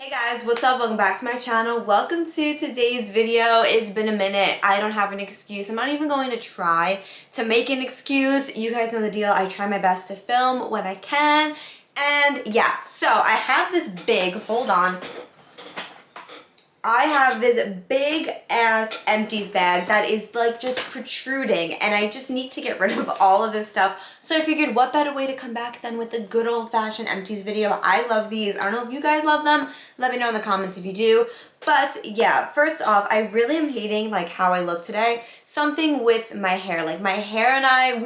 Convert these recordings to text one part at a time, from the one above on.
Hey guys, what's up? Welcome back to my channel. Welcome to today's video. It's been a minute. I don't have an excuse. I'm not even going to try to make an excuse. You guys know the deal. I try my best to film when I can. And yeah, so I have this big, hold on. I have this big ass empties bag that is like just protruding and I just need to get rid of all of this stuff. So I figured what better way to come back than with a good old fashioned empties video. I love these. I don't know if you guys love them. Let me know in the comments if you do. But yeah, first off, I really am hating like how I look today. Something with my hair. Like my hair and I,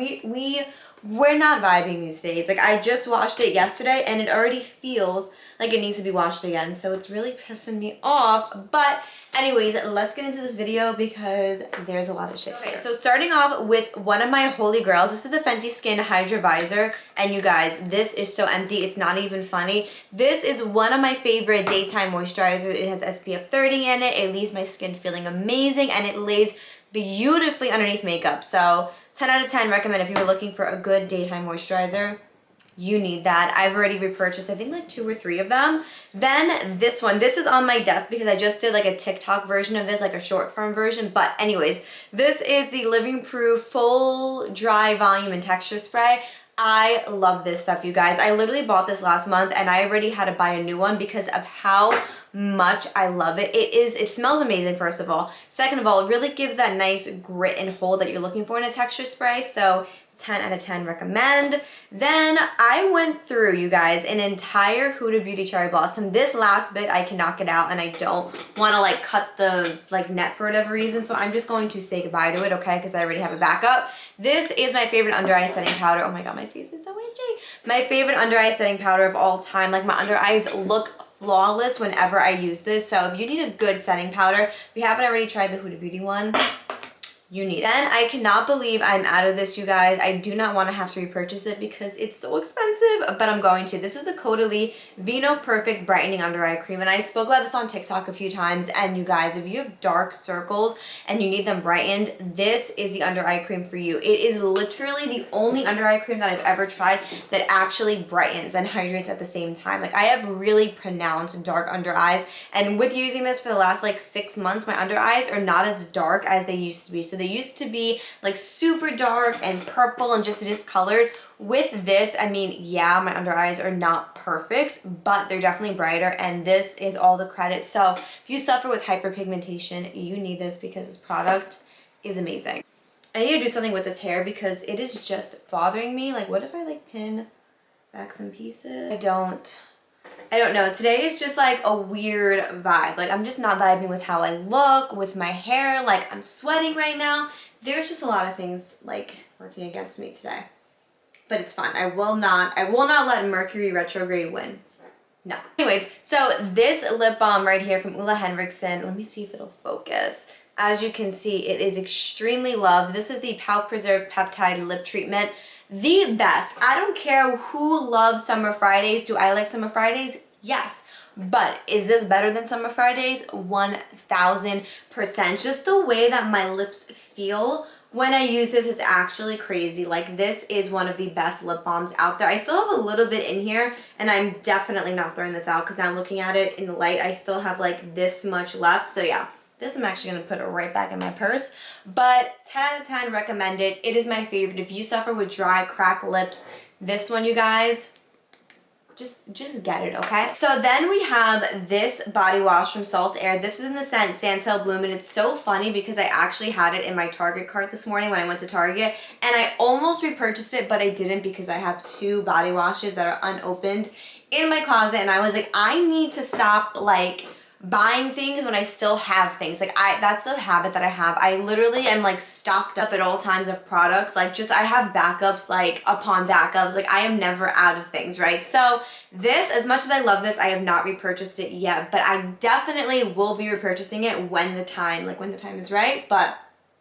we're not vibing these days. Like I just washed it yesterday and it already feels like it needs to be washed again. So it's really pissing me off. But anyways, let's get into this video because there's a lot of shit here. So starting off with one of my holy grails. This is the Fenty Skin Hydra Visor. And you guys, this is so empty. It's not even funny. This is one of my favorite daytime moisturizers. It has SPF 30 in it. It leaves my skin feeling amazing and it lays beautifully underneath makeup. So 10 out of 10 recommend if you were looking for a good daytime moisturizer. You need that. I've already repurchased, I think like 2 or 3 of them. Then this one, this is on my desk because I just did like a TikTok version of this, like a short form version. But anyways, this is the Living Proof Full Dry Volume and Texture Spray. I love this stuff, you guys. I literally bought this last month and I already had to buy a new one because of how much I love it. It smells amazing, first of all. Second of all, it really gives that nice grit and hold that you're looking for in a texture spray. So 10 out of 10 recommend. Then I went through, you guys, an entire Huda Beauty Cherry Blossom. This last bit, I cannot get out and I don't want to like cut the like net for whatever reason. So I'm just going to say goodbye to it, okay? Because I already have a backup. This is my favorite under eye setting powder. Oh my God, my face is so itchy. My favorite under eye setting powder of all time. Like my under eyes look flawless whenever I use this. So if you need a good setting powder, if you haven't already tried the Huda Beauty one, you need it. And I cannot believe I'm out of this, you guys. I do not want to have to repurchase it because it's so expensive, but I'm going to. This is the Caudalie Vino Perfect Brightening Under Eye Cream. And I spoke about this on TikTok a few times. And you guys, if you have dark circles and you need them brightened, this is the under eye cream for you. It is literally the only under eye cream that I've ever tried that actually brightens and hydrates at the same time. Like I have really pronounced dark under eyes. And with using this for the last like 6 months, my under eyes are not as dark as they used to be. So they used to be like super dark and purple and just discolored. With this, I mean, yeah, my under eyes are not perfect, but they're definitely brighter, and this is all the credit. So if you suffer with hyperpigmentation, you need this because this product is amazing. I need to do something with this hair because it is just bothering me. Like, what if I like pin back some pieces? I don't know. Today is just like a weird vibe. Like I'm just not vibing with how I look, with my hair. Like I'm sweating right now. There's just a lot of things like working against me today. But it's fine. I will not let Mercury retrograde win. No. Anyways, so this lip balm right here from Ulla Henriksen. Let me see if it'll focus. As you can see, it is extremely loved. This is the Pout Preserve Peptide Lip Treatment. The best. I don't care who loves Summer Fridays. Do I like Summer Fridays? Yes. But is this better than Summer Fridays? 1000%. Just the way that my lips feel when I use this, it's actually crazy. Like this is one of the best lip balms out there. I still have a little bit in here and I'm definitely not throwing this out because now looking at it in the light, I still have like this much left. So yeah. This I'm actually going to put it right back in my purse. But 10 out of 10 recommend it. It is my favorite. If you suffer with dry, cracked lips, this one, you guys, just get it, okay? So then we have this body wash from Salt Air. This is in the scent Sandhill Bloom, and it's so funny because I actually had it in my Target cart this morning when I went to Target, and I almost repurchased it, but I didn't because I have 2 body washes that are unopened in my closet, and I was like, I need to stop like buying things when I still have things. Like that's a habit that I have. I literally am like stocked up at all times of products. Like just I have backups like upon backups. Like I am never out of things, right? So this, as much as I love this, I have not repurchased it yet, but I definitely will be repurchasing it when the time is right. But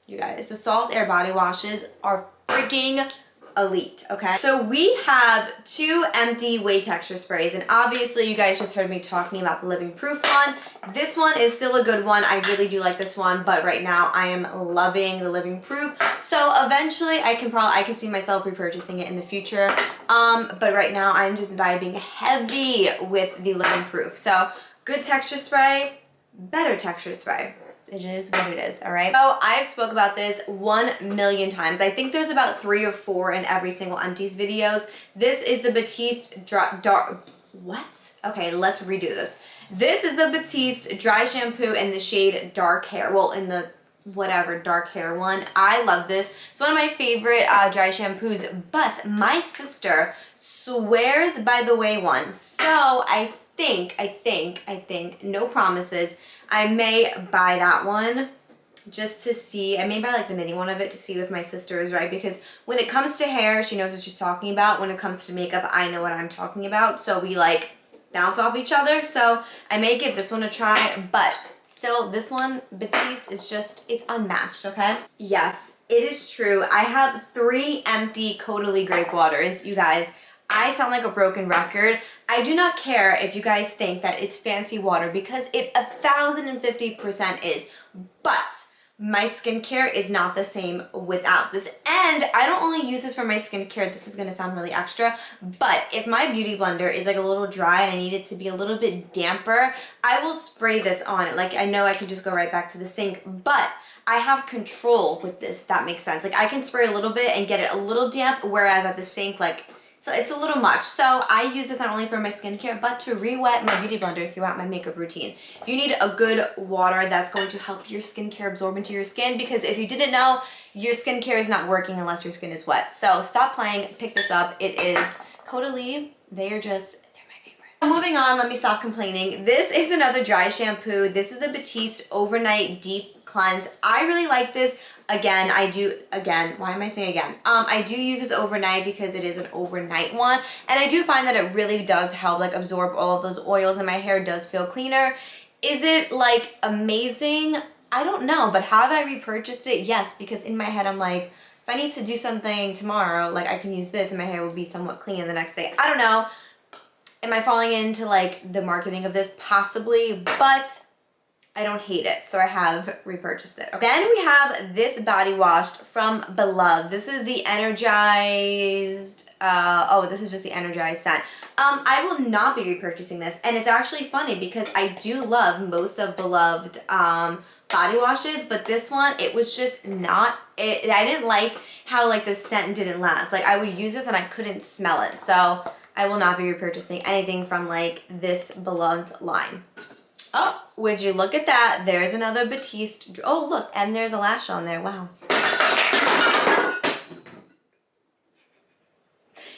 you guys, the Salt Air body washes are freaking elite, okay? So we have 2 empty Way Texture sprays, and obviously you guys just heard me talking about the Living Proof one. This one is still a good one. I really do like this one, but right now I am loving the Living Proof. So eventually I can see myself repurchasing it in the future. But right now I'm just vibing heavy with the Living Proof. So Good texture spray, better texture spray. It is what it is, all right? So I've spoke about this 1,000,000 times. I think there's about 3 or 4 in every single Empties videos. This is the Batiste what? Okay, let's redo this. This is the Batiste dry shampoo in the shade Dark Hair. Well, in the whatever dark hair one. I love this. It's one of my favorite dry shampoos, but my sister swears by the Way one. So I think, no promises, I may buy that one just to see. I may buy like the mini one of it to see if my sister is right, because when it comes to hair, she knows what she's talking about. When it comes to makeup, I know what I'm talking about. So we like bounce off each other. So I may give this one a try, but still, this one, Batiste, is just, it's unmatched, okay? Yes, it is true. I have 3 empty Caudalie grape waters, you guys. I sound like a broken record. I do not care if you guys think that it's fancy water, because it 1,050% is. But my skincare is not the same without this. And I don't only use this for my skincare. This is gonna sound really extra, but if my beauty blender is like a little dry and I need it to be a little bit damper, I will spray this on it. Like, I know I can just go right back to the sink, but I have control with this, if that makes sense. Like, I can spray a little bit and get it a little damp, whereas at the sink, like, so it's a little much. So I use this not only for my skincare, but to re-wet my beauty blender throughout my makeup routine. You need a good water that's going to help your skincare absorb into your skin, because if you didn't know, your skincare is not working unless your skin is wet. So stop playing, pick this up. It is Caudalie. They're my favorite. Moving on, let me stop complaining. This is another dry shampoo. This is the Batiste Overnight Deep Cleanse. I really like this. Again, why am I saying again? I do use this overnight because it is an overnight one, and I do find that it really does help like absorb all of those oils, and my hair does feel cleaner. Is it like amazing? I don't know, but have I repurchased it? Yes, because in my head I'm like, if I need to do something tomorrow, like I can use this and my hair will be somewhat clean the next day. I don't know. Am I falling into like the marketing of this? Possibly, but I don't hate it, so I have repurchased it. Okay. Then we have this body wash from Beloved. This is the Energized, this is just the Energized scent. I will not be repurchasing this, and it's actually funny because I do love most of Beloved body washes, but this one, it was just not, I didn't like how like the scent didn't last. Like, I would use this and I couldn't smell it, so I will not be repurchasing anything from like this Beloved line. Oh, would you look at that? There's another Batiste. Oh, look, and there's a lash on there. Wow.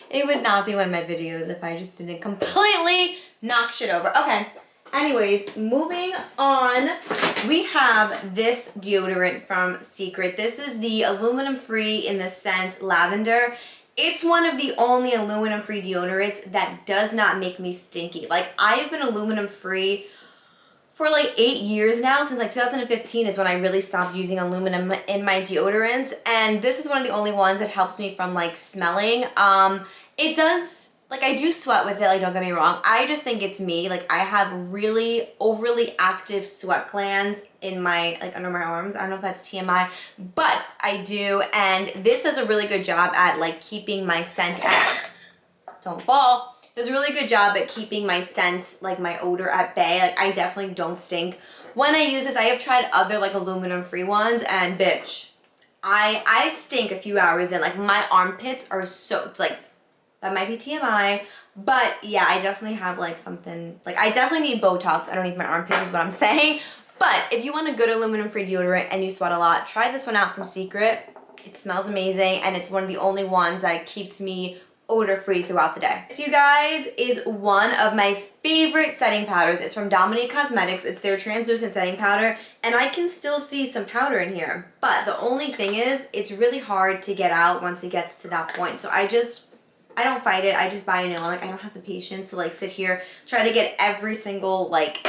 It would not be one of my videos if I just didn't completely knock shit over. Okay. Anyways, moving on, we have this deodorant from Secret. This is the aluminum-free in the scent Lavender. It's one of the only aluminum-free deodorants that does not make me stinky. Like, I have been aluminum-free for like 8 years now. Since like 2015 is when I really stopped using aluminum in my deodorants, and this is one of the only ones that helps me from like smelling. It does, like, I do sweat with it, like, don't get me wrong. I just think it's me. Like, I have really overly active sweat glands in my, like, under my arms. I don't know if that's TMI, but I do, and this does a really good job at like keeping my scent at, don't fall, does a really good job at keeping my scent, like my odor at bay. Like, I definitely don't stink when I use this. I have tried other like aluminum free ones, and bitch, I stink a few hours in. Like, my armpits are so, it's like, that might be TMI, but yeah, I definitely have like something, like I definitely need Botox underneath my armpits is what I'm saying. But if you want a good aluminum free deodorant and you sweat a lot, try this one out from Secret. It smells amazing, and it's one of the only ones that keeps me odor-free throughout the day. This, you guys, is one of my favorite setting powders. It's from Dominique Cosmetics. It's their translucent setting powder, and I can still see some powder in here. But the only thing is, it's really hard to get out once it gets to that point. So I don't fight it. I just buy a new one. Like, I don't have the patience to like sit here, try to get every single like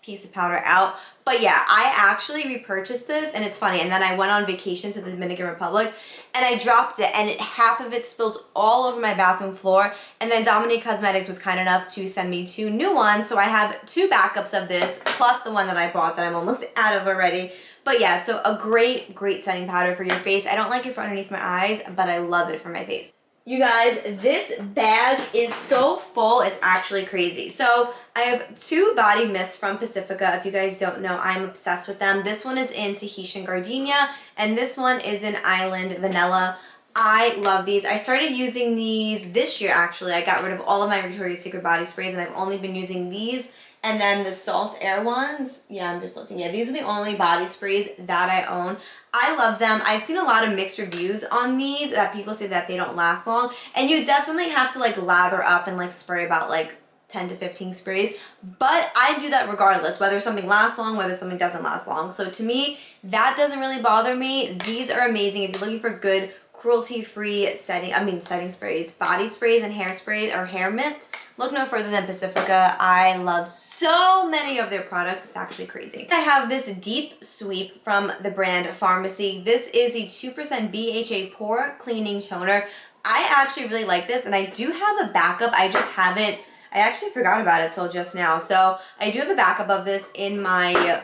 piece of powder out. But yeah, I actually repurchased this, and it's funny. And then I went on vacation to the Dominican Republic, and I dropped it, and half of it spilled all over my bathroom floor. And then Dominique Cosmetics was kind enough to send me 2 new ones. So I have 2 backups of this, plus the one that I bought that I'm almost out of already. But yeah, so a great, great setting powder for your face. I don't like it for underneath my eyes, but I love it for my face. You guys, this bag is so full, it's actually crazy. So I have 2 body mists from Pacifica. If you guys don't know, I'm obsessed with them. This one is in Tahitian Gardenia, and this one is in Island Vanilla. I love these. I started using these this year, actually. I got rid of all of my Victoria's Secret body sprays, and I've only been using these. And then the Salt Air ones, yeah, I'm just looking. Yeah, these are the only body sprays that I own. I love them. I've seen a lot of mixed reviews on these that people say that they don't last long. And you definitely have to like lather up and like spray about like 10 to 15 sprays. But I do that regardless, whether something lasts long, whether something doesn't last long. So to me, that doesn't really bother me. These are amazing. If you're looking for good cruelty-free setting sprays, body sprays and hair sprays or hair mists, look no further than Pacifica. I love so many of their products. It's actually crazy. I have this Deep Sweep from the brand Pharmacy. This is the 2% BHA Pore Cleaning Toner. I actually really like this, and I do have a backup. I actually forgot about it till just now. So I do have a backup of this in my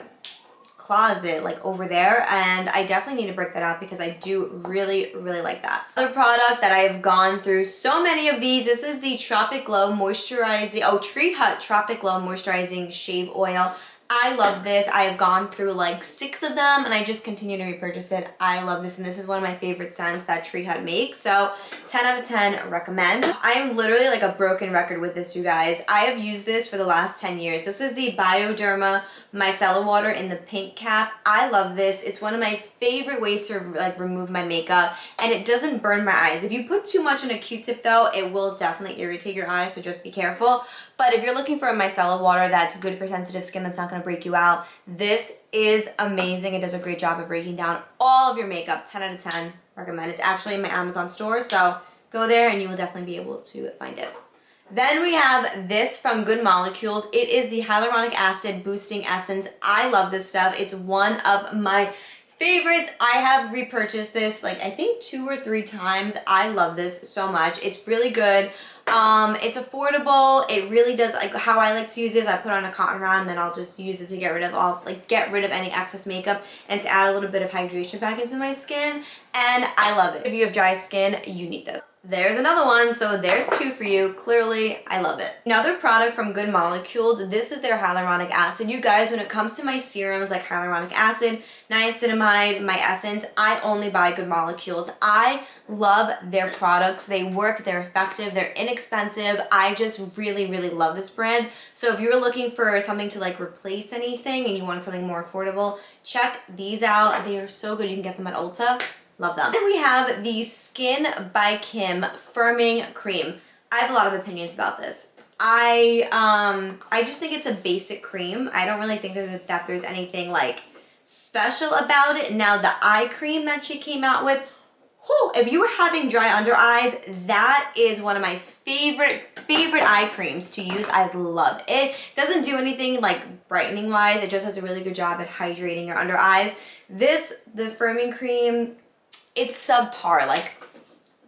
closet, like over there, and I definitely need to break that out because I do really like that. Other product that I have gone through so many of these, this is the Tropic Glow Moisturizing, Tree Hut Tropic Glow Moisturizing Shave Oil. I love this. I have gone through like 6 of them, and I just continue to repurchase it. I love this, and this is one of my favorite scents that Tree Hut makes. So 10 out of 10 recommend. I am literally like a broken record with this, you guys. I have used this for the last 10 years. This is the Bioderma Micellar Water in the pink cap. I love this. It's one of my favorite ways to like remove my makeup, and it doesn't burn my eyes. If you put too much in a Q-tip though, it will definitely irritate your eyes, so just be careful. But if you're looking for a micellar water that's good for sensitive skin, that's not going to break you out, this is amazing. It does a great job of breaking down all of your makeup. 10 out of 10. Recommend. It's actually in my Amazon store, so go there and you will definitely be able to find it. Then we have this from Good Molecules. It is the Hyaluronic Acid Boosting Essence. I love this stuff. It's one of my favorites. I have repurchased this like I think 2 or 3 times. I love this so much. It's really good. It's affordable. It really does, like how I like to use this, I put on a cotton round and then I'll just use it to get rid of any excess makeup and to add a little bit of hydration back into my skin, and I love it. If you have dry skin, you need this. There's another one, so there's 2 for you. Clearly, I love it. Another product from Good Molecules, this is their hyaluronic acid. You guys, when it comes to my serums like hyaluronic acid, niacinamide, my essence, I only buy Good Molecules. I love their products. They work, they're effective, they're inexpensive. I just really love this brand. So if you were looking for something to like replace anything and you want something more affordable, check these out. They are so good. You can get them at Ulta. Love them. Then we have the Skin by Kim Firming Cream. I have a lot of opinions about this. I just think it's a basic cream. I don't really think that there's anything like special about it. Now the eye cream that she came out with, whew, if you were having dry under eyes, that is one of my favorite eye creams to use. I love it. It doesn't do anything like brightening wise. It just does a really good job at hydrating your under eyes. The firming cream, it's subpar. Like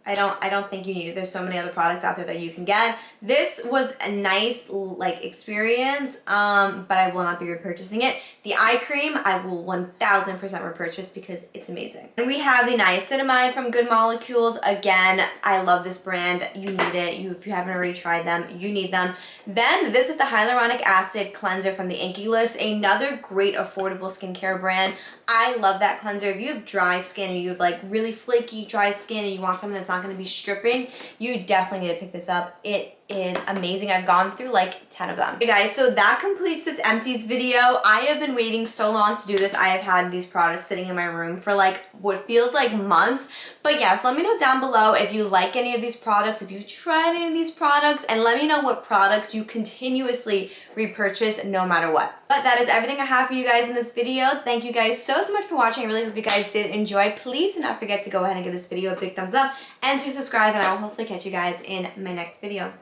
I don't think you need it. There's so many other products out there that you can get. This was a nice like experience, but I will not be repurchasing it. The eye cream, I will 1000% repurchase because it's amazing. And we have the niacinamide from Good Molecules. Again, I love this brand. You need it. If you haven't already tried them, you need them. Then this is the Hyaluronic Acid Cleanser from the Inkey List, another great affordable skincare brand. I love that cleanser. If you have dry skin and you have like really flaky dry skin and you want something that's not going to be stripping, you definitely need to pick this up. It is amazing. I've gone through like 10 of them. Okay guys, so that completes this empties video. I have been waiting so long to do this. I have had these products sitting in my room for like what feels like months. But yes, let me know down below if you like any of these products, if you've tried any of these products, and let me know what products you continuously repurchase no matter what. But that is everything I have for you guys in this video. Thank you guys so much for watching. I really hope you guys did enjoy. Please do not forget to go ahead and give this video a big thumbs up and to subscribe, and I will hopefully catch you guys in my next video.